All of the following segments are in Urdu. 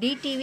DTV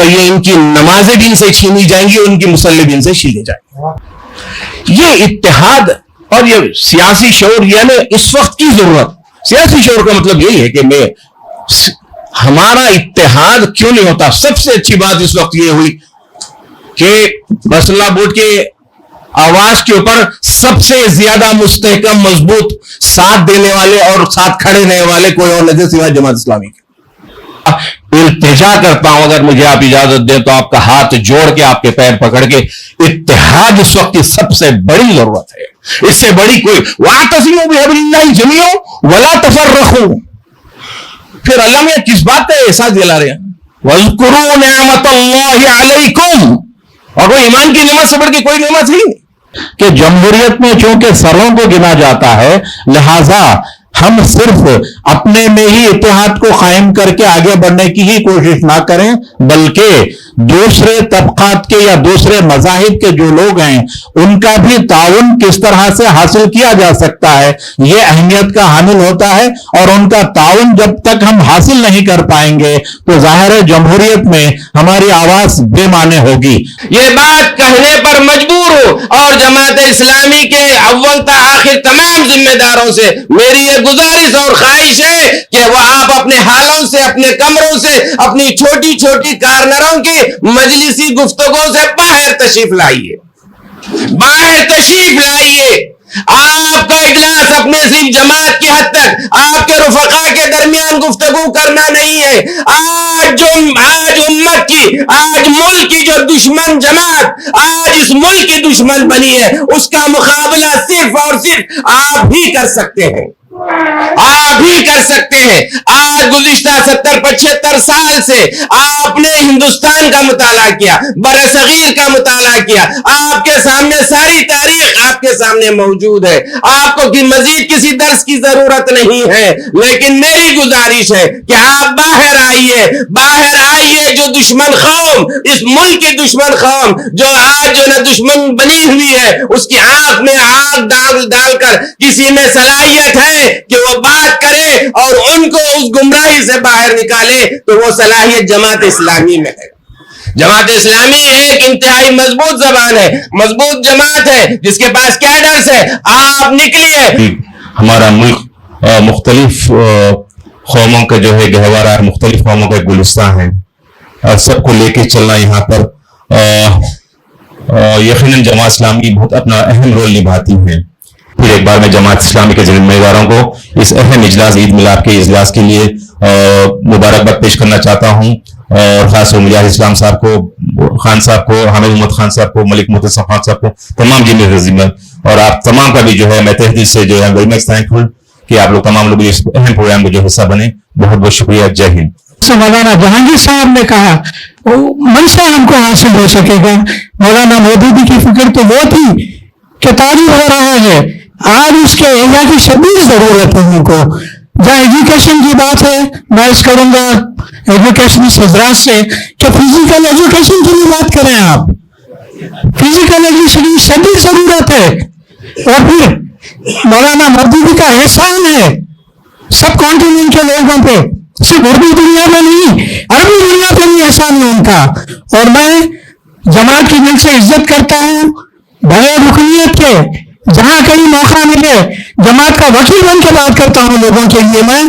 تو یہ ان کی نمازیں بھی ان سے چھینی جائیں گی، ان کی مصلی بھی ان سے چھینے جائیں گے۔ یہ اتحاد اور یہ سیاسی شعور، یعنی اس وقت کی ضرورت، سیاسی شعور کا مطلب یہی ہے کہ ہمارا اتحاد کیوں نہیں ہوتا۔ سب سے اچھی بات اس وقت یہ ہوئی کہ مسلح بورڈ کے آواز کے اوپر سب سے زیادہ مستحکم، مضبوط ساتھ دینے والے اور ساتھ کھڑے رہنے والے کوئی اور نہیں سوائے جماعت اسلامی کے۔ التجا کرتا ہوں، اگر مجھے آپ اجازت دیں تو آپ کا ہاتھ جوڑ کے، آپ کے پیر پکڑ کے، اتحاد اس وقت کی سب سے بڑی ضرورت ہے۔ اس سے بڑی کوئی وَاعْتَصِمُوا بِحَبْلِ اللَّهِ جَمِيعًا وَلَا تَفَرَّقُوا۔ پھر اللہ میں کس بات کا احساس دلا رہے ہیں؟ وَاذْكُرُوا نِعْمَتَ اللَّهِ عَلَيْكُمْ۔ اور وہ ایمان کی نعمت سے بڑھ کے کوئی نعمت ہی نہیں کہ جمہوریت میں چونکہ سروں کو گنا جاتا ہے، لہذا ہم صرف اپنے میں ہی اتحاد کو قائم کر کے آگے بڑھنے کی ہی کوشش نہ کریں، بلکہ دوسرے طبقات کے یا دوسرے مذاہب کے جو لوگ ہیں ان کا بھی تعاون کس طرح سے حاصل کیا جا سکتا ہے، یہ اہمیت کا حامل ہوتا ہے۔ اور ان کا تعاون جب تک ہم حاصل نہیں کر پائیں گے تو ظاہر ہے جمہوریت میں ہماری آواز بے معنی ہوگی۔ یہ بات کہنے پر مجبور ہوں اور جماعت اسلامی کے اول تا آخر تمام ذمہ داروں سے میری یہ گزارش اور خواہش ہے کہ وہ آپ اپنے حالوں سے، اپنے کمروں سے، اپنی چھوٹی چھوٹی کارنروں کی مجلسی گفتگو سے باہر تشریف لائیے، باہر تشریف لائیے۔ آپ کا اجلاس اپنے صرف جماعت کی حد تک آپ کے رفقا کے درمیان گفتگو کرنا نہیں ہے۔ آج امت کی، آج ملک کی جو دشمن جماعت آج اس ملک کی دشمن بنی ہے، اس کا مقابلہ صرف اور صرف آپ ہی کر سکتے ہیں، آپ ہی کر سکتے ہیں۔ آج گزشتہ 70-75 سال سے آپ نے ہندوستان کا مطالعہ کیا، برصغیر کا مطالعہ کیا، آپ کے سامنے ساری تاریخ آپ کے سامنے موجود ہے۔ آپ کو مزید کسی درس کی ضرورت نہیں ہے، لیکن میری گزارش ہے کہ آپ باہر آئیے، باہر آئیے۔ جو دشمن قوم، اس ملک کی دشمن قوم جو آج جو نہ دشمن بنی ہوئی ہے، اس کی آنکھ میں آگ ڈال کر کسی میں صلاحیت ہے کہ وہ بات کرے اور ان کو اس گمراہی سے باہر نکالے، تو وہ صلاحیت جماعت اسلامی میں ہے۔ جماعت اسلامی ایک انتہائی مضبوط زبان ہے، مضبوط جماعت ہے، جس کے پاس کیڈرز ہے۔ آپ نکلیے۔ ہمارا ملک مختلف قوموں کا جو ہے گہوارہ ہے، مختلف قوموں کا گلستان ہے، اور سب کو لے کے چلنا یہاں پر یقیناً جماعت اسلامی بہت اپنا اہم رول نبھاتی ہے۔ پھر ایک بار میں جماعت اسلامی کے ذمہ داروں کو اس اہم اجلاس عید میلاد کے اجلاس کے لیے مبارکباد پیش کرنا چاہتا ہوں، اور خاص طور مجاہد اسلام صاحب کو، خان صاحب کو، حامد محمد خان صاحب کو، ملک محتسب خان صاحب کو، تمام ذمہ اور آپ تمام کا بھی جو ہے میں تہ دل سے جو ہے ویری مچ تھینکفل کہ آپ لوگ تمام لوگ اس اہم پروگرام میں جو حصہ بنے۔ بہت بہت شکریہ، جے ہند۔ مولانا جہانگیر صاحب نے کہا منشا ہم کو حاصل ہو سکے گا۔ مولانا مودودی کی فکر تو وہ تھی کہ تاریخ ہو رہا ہے، آج اس کے احیاء کی شدید ضرورت ہے ہم کو۔ جہاں ایجوکیشن کی بات ہے، میں اس کروں گا ایجوکیشنسٹ حضرات سے کہ فزیکل ایجوکیشن کی بھی بات کریں آپ۔ فزیکل ایجوکیشن کی شدید ضرورت ہے۔ اور پھر مولانا مودودی کا احسان ہے سب کانٹیننٹ کے لوگوں پہ، صرف اردو دنیا میں نہیں، عربی دنیا پہ بھی احسان ہے ان کا۔ اور میں جماعت کی دل سے عزت کرتا ہوں، بغیر رکنیت کے جہاں کہیں موقع ملے جماعت کا وکیل بن کے بات کرتا ہوں لوگوں کے لیے میں۔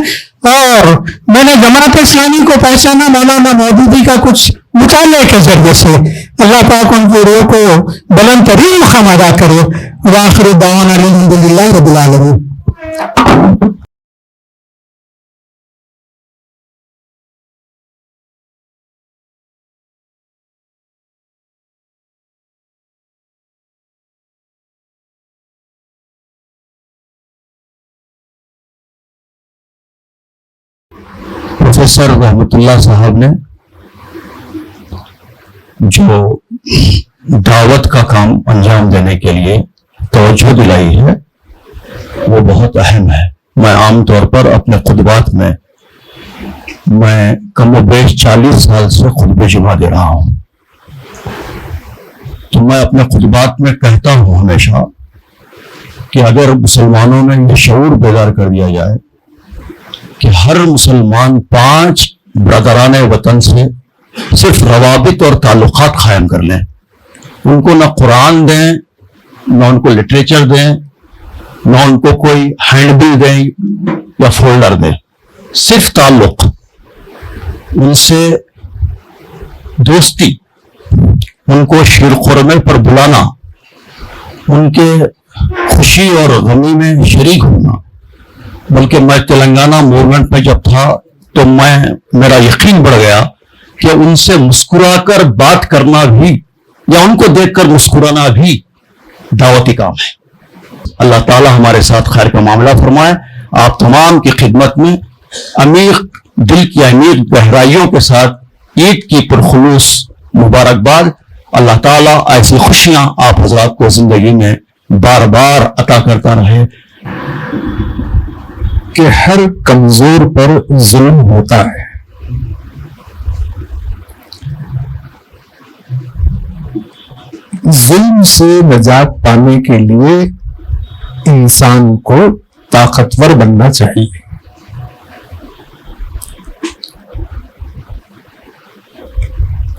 اور میں نے جماعت اسلامی کو پہچانا مولانا مودودی کا کچھ مطالعے کے ذریعے سے۔ اللہ پاک ان کی روح کو بلند ترین مقام ادا کرے۔ وآخر دعوانا الحمدللہ رب العالمین۔ پروفیسر رحمت اللہ صاحب نے جو دعوت کا کام انجام دینے کے لیے توجہ دلائی ہے وہ بہت اہم ہے۔ میں عام طور پر اپنے خطبات میں کم و بیش 40 سال سے خطبے جمع دے رہا ہوں، تو میں اپنے خطبات میں کہتا ہوں ہمیشہ کہ اگر مسلمانوں میں یہ شعور بیدار کر دیا جائے کہ ہر مسلمان 5 برادران وطن سے صرف روابط اور تعلقات قائم کر لیں. ان کو نہ قرآن دیں، نہ ان کو لٹریچر دیں، نہ ان کو کوئی ہینڈ بل دیں یا فولڈر دیں. صرف تعلق، ان سے دوستی، ان کو شیر قرمے پر بلانا، ان کے خوشی اور غمی میں شریک ہونا. بلکہ میں تلنگانہ موومنٹ میں جب تھا تو میرا یقین بڑھ گیا کہ ان سے مسکرا کر بات کرنا بھی یا ان کو دیکھ کر مسکرانا بھی دعوتی کام ہے. اللہ تعالی ہمارے ساتھ خیر کا معاملہ فرمائے. آپ تمام کی خدمت میں عمیق دل کی عمیق گہرائیوں کے ساتھ عید کی پرخلوص مبارکباد. اللہ تعالیٰ ایسی خوشیاں آپ حضرات کو زندگی میں بار بار عطا کرتا رہے. کہ ہر کمزور پر ظلم ہوتا ہے. ظلم سے نجات پانے کے لیے انسان کو طاقتور بننا چاہیے.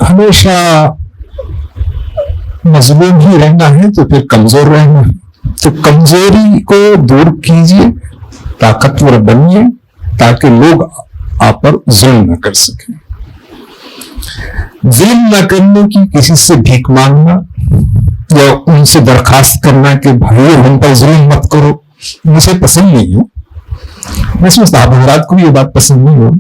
ہمیشہ مظلوم ہی رہنا ہے تو پھر کمزور رہنا ہے. تو کمزوری کو دور کیجیے، طاقتور بنیے تاکہ لوگ آپ پر ظلم نہ کر سکیں. ظلم نہ کرنے کی کسی سے بھیک مانگنا یا ان سے درخواست کرنا کہ بھائی ہم پر ظلم مت کرو، مجھے پسند نہیں ہے. میں سمجھتا آپ حضرات کو بھی یہ بات پسند نہیں ہو.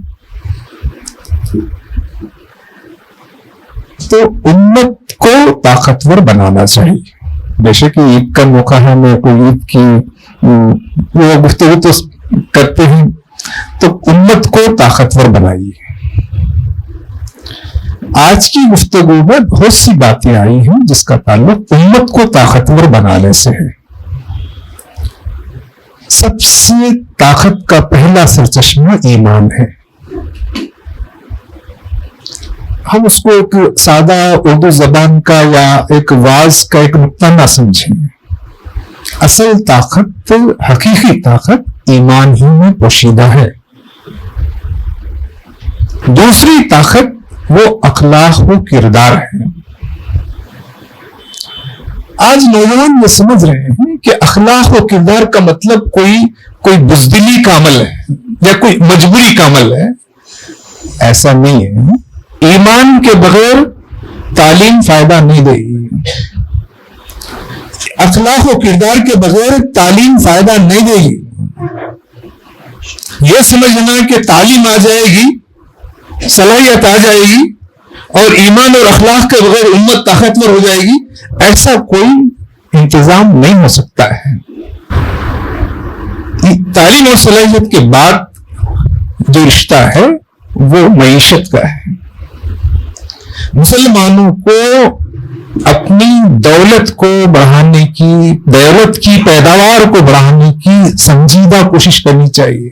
تو امت کو طاقتور بنانا چاہیے. بے شک عید کا موقع ہے، میں کوئی عید کی وہ گفتگو تو کرتے ہیں، تو امت کو طاقتور بنائیے. آج کی گفتگو میں بہت سی باتیں آئی ہیں جس کا تعلق امت کو طاقتور بنانے سے ہے. سب سے طاقت کا پہلا سرچشمہ ایمان ہے. ہم اس کو ایک سادہ اردو زبان کا یا ایک واعظ کا ایک نقطہ نہ سمجھیں. اصل طاقت، حقیقی طاقت ایمان ہی میں پوشیدہ ہے. دوسری طاقت وہ اخلاق و کردار ہے. آج نوجوان یہ سمجھ رہے ہیں کہ اخلاق و کردار کا مطلب کوئی بزدلی کا عمل ہے یا کوئی مجبوری کا عمل ہے. ایسا نہیں ہے. ایمان کے بغیر تعلیم فائدہ نہیں دے گی. اخلاق و کردار کے بغیر تعلیم فائدہ نہیں دے گی. یہ سمجھنا کہ تعلیم آ جائے گی، صلاحیت آ جائے گی اور ایمان اور اخلاق کے بغیر امت طاقتور ہو جائے گی، ایسا کوئی انتظام نہیں ہو سکتا ہے. تعلیم اور صلاحیت کے بعد جو رشتہ ہے وہ معیشت کا ہے. مسلمانوں کو اپنی دولت کو بڑھانے کی، دولت کی پیداوار کو بڑھانے کی سنجیدہ کوشش کرنی چاہیے.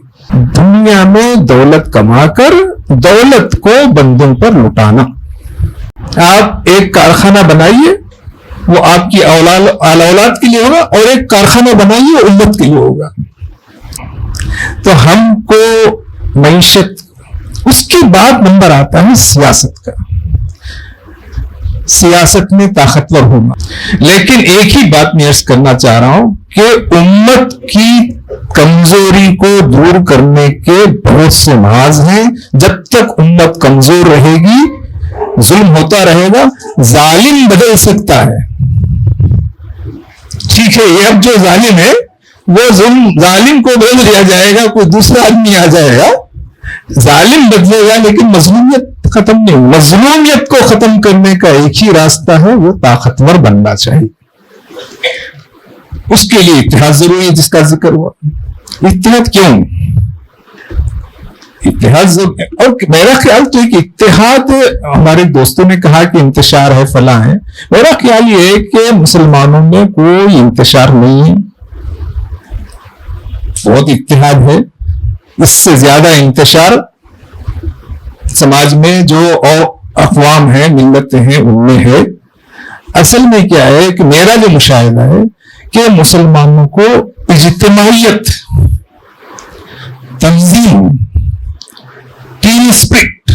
دنیا میں دولت کما کر دولت کو بندوں پر لٹانا. آپ ایک کارخانہ بنائیے، وہ آپ کی اولاد کے لیے ہوگا، اور ایک کارخانہ بنائیے وہ امت کے لیے ہوگا. تو ہم کو معیشت، اس کے بعد نمبر آتا ہے سیاست کا. سیاست میں طاقتور ہونا. لیکن ایک ہی بات میں عرض کرنا چاہ رہا ہوں کہ امت کی کمزوری کو دور کرنے کے بہت سے محاذ ہیں. جب تک امت کمزور رہے گی، ظلم ہوتا رہے گا. ظالم بدل سکتا ہے، ٹھیک ہے. یہ اب جو ظالم ہے وہ ظالم کو بدل دیا جائے گا، کوئی دوسرا آدمی آ جائے گا، ظالم بدلے گا، لیکن مظلومیت ختم نہیں. مظلومیت کو ختم کرنے کا ایک ہی راستہ ہے، وہ طاقتور بننا چاہیے. اس کے لیے اتحاد ضروری ہے جس کا ذکر ہوا. اتحاد کیوں؟ اتحاد اور میرا خیال تو ایک اتحاد، ہمارے دوستوں نے کہا کہ انتشار ہے، فلاں ہے. میرا خیال یہ ہے کہ مسلمانوں میں کوئی انتشار نہیں ہے، بہت اتحاد ہے. اس سے زیادہ انتشار سماج میں جو اقوام ہیں، ملتیں ہیں، ان میں ہے. اصل میں کیا ہے کہ میرا جو مشاہدہ ہے کہ مسلمانوں کو اجتماعیت، تنظیم، ٹیم اسپرٹ،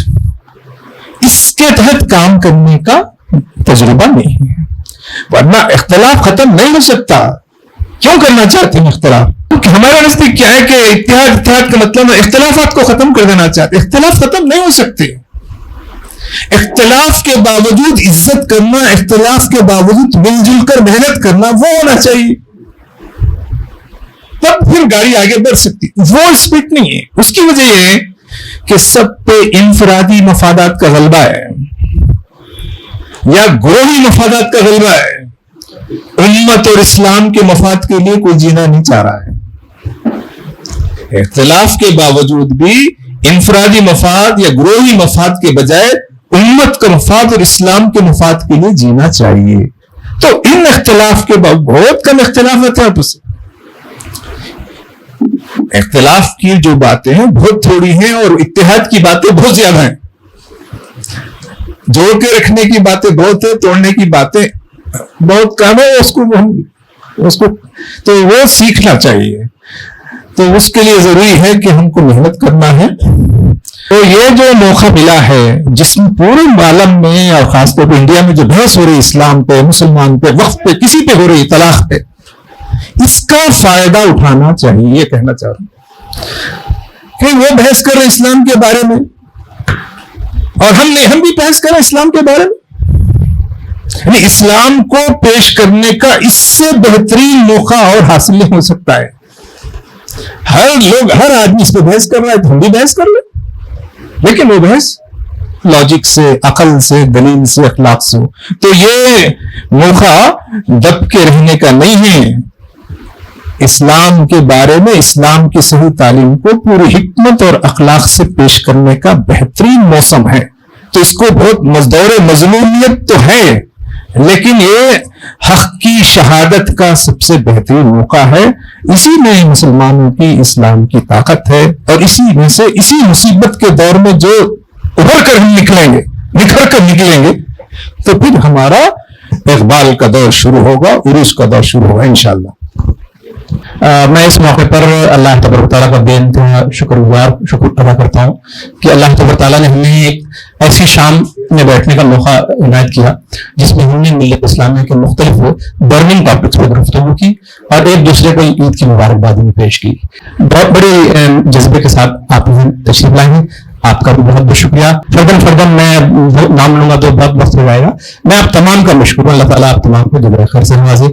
اس کے تحت کام کرنے کا تجربہ نہیں ہے. ورنہ اختلاف ختم نہیں ہو سکتا. کیوں کرنا چاہتے ہیں اختلاف؟ کیونکہ ہمارا نزدیک کیا ہے کہ اتحاد کا مطلب ہے اختلافات کو ختم کر دینا چاہتے. اختلاف ختم نہیں ہو سکتے. اختلاف کے باوجود عزت کرنا، اختلاف کے باوجود مل جل کر محنت کرنا، وہ ہونا چاہیے. تب پھر گاڑی آگے بڑھ سکتی. وہ اسپرٹ نہیں ہے. اس کی وجہ یہ ہے کہ سب پہ انفرادی مفادات کا غلبہ ہے یا گروہی مفادات کا غلبہ ہے. امت اور اسلام کے مفاد کے لیے کوئی جینا نہیں چاہ رہا ہے. اختلاف کے باوجود بھی انفرادی مفاد یا گروہی مفاد کے بجائے امت کا مفاد اور اسلام کے مفاد کے لیے جینا چاہیے. تو ان اختلاف کے بہت کم اختلاف ہوتے ہیں آپس سے. اختلاف کی جو باتیں ہیں بہت تھوڑی ہیں اور اتحاد کی باتیں بہت زیادہ ہیں. جوڑ کے رکھنے کی باتیں بہت ہیں، توڑنے کی باتیں بہت کم ہے. اس کو تو وہ سیکھنا چاہیے. تو اس کے لیے ضروری ہے کہ ہم کو محنت کرنا ہے. تو یہ جو موقع ملا ہے جس میں پورے عالم میں اور خاص طور پہ انڈیا میں جو بحث ہو رہی اسلام پہ، مسلمان پہ، وقت پہ، کسی پہ ہو رہی طلاق پہ، اس کا فائدہ اٹھانا چاہیے. یہ کہنا چاہ رہا ہوں کہ وہ بحث کر رہے ہیں اسلام کے بارے میں اور ہم بھی بحث کر رہے ہیں اسلام کے بارے میں. یعنی اسلام کو پیش کرنے کا اس سے بہترین موقع اور حاصل نہیں ہو سکتا ہے. ہر آدمی اس پہ بحث کر رہا ہے تو ہم بھی بحث کر لیں، لیکن وہ بحث لاجک سے، عقل سے، دلیل سے، اخلاق سے ہو. تو یہ موقع دب کے رہنے کا نہیں ہے. اسلام کے بارے میں اسلام کی صحیح تعلیم کو پوری حکمت اور اخلاق سے پیش کرنے کا بہترین موسم ہے. تو اس کو بہت مزدور مظلومیت تو ہے، لیکن یہ حق کی شہادت کا سب سے بہترین موقع ہے. اسی میں مسلمانوں کی اسلام کی طاقت ہے اور اسی میں سے اسی مصیبت کے دور میں جو ابھر کر ہم نکھر کر نکلیں گے تو پھر ہمارا اقبال کا دور شروع ہوگا، عروج کا دور شروع ہوگا انشاءاللہ. میں اس موقع پر اللہ تبارک تعالیٰ کا بے انتہا شکر ادا کرتا ہوں کہ اللہ تبارک تعالیٰ نے ہمیں ایک ایسی شام میں بیٹھنے کا موقع عنایت کیا جس میں ہم نے ملت اسلامیہ کے مختلف برننگ ٹاپکس پر گفتگو کی اور ایک دوسرے کو عید کی مبارکباد پیش کی. بہت بڑے جذبے کے ساتھ آپ تشریف لائے ہیں. آپ کا بھی بہت بہت شکریہ. فردن میں نام لوں گا تو بہت وقت ہو جائے گا. میں آپ تمام کا مشکور ہوں. اللہ تعالیٰ آپ تمام کو جزائے خیر سے نوازے.